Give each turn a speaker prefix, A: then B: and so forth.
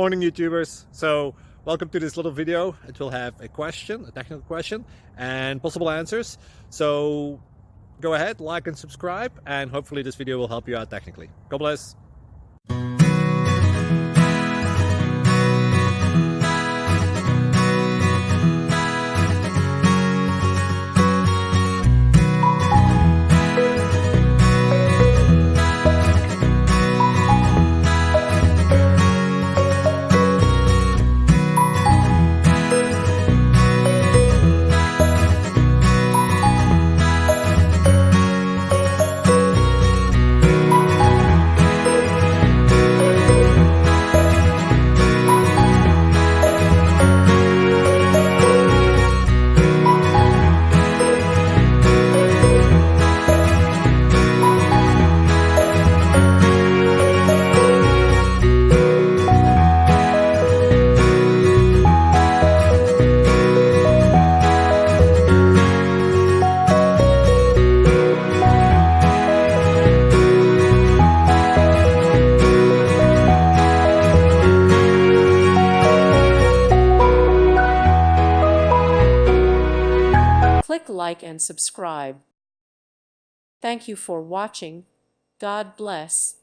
A: Morning YouTubers. So welcome to this little video. It will have a question, a technical question, and possible answers. So go ahead, like and subscribe, and hopefully this video will help you out technically. God bless.
B: Click like and subscribe. Thank you for watching. God bless.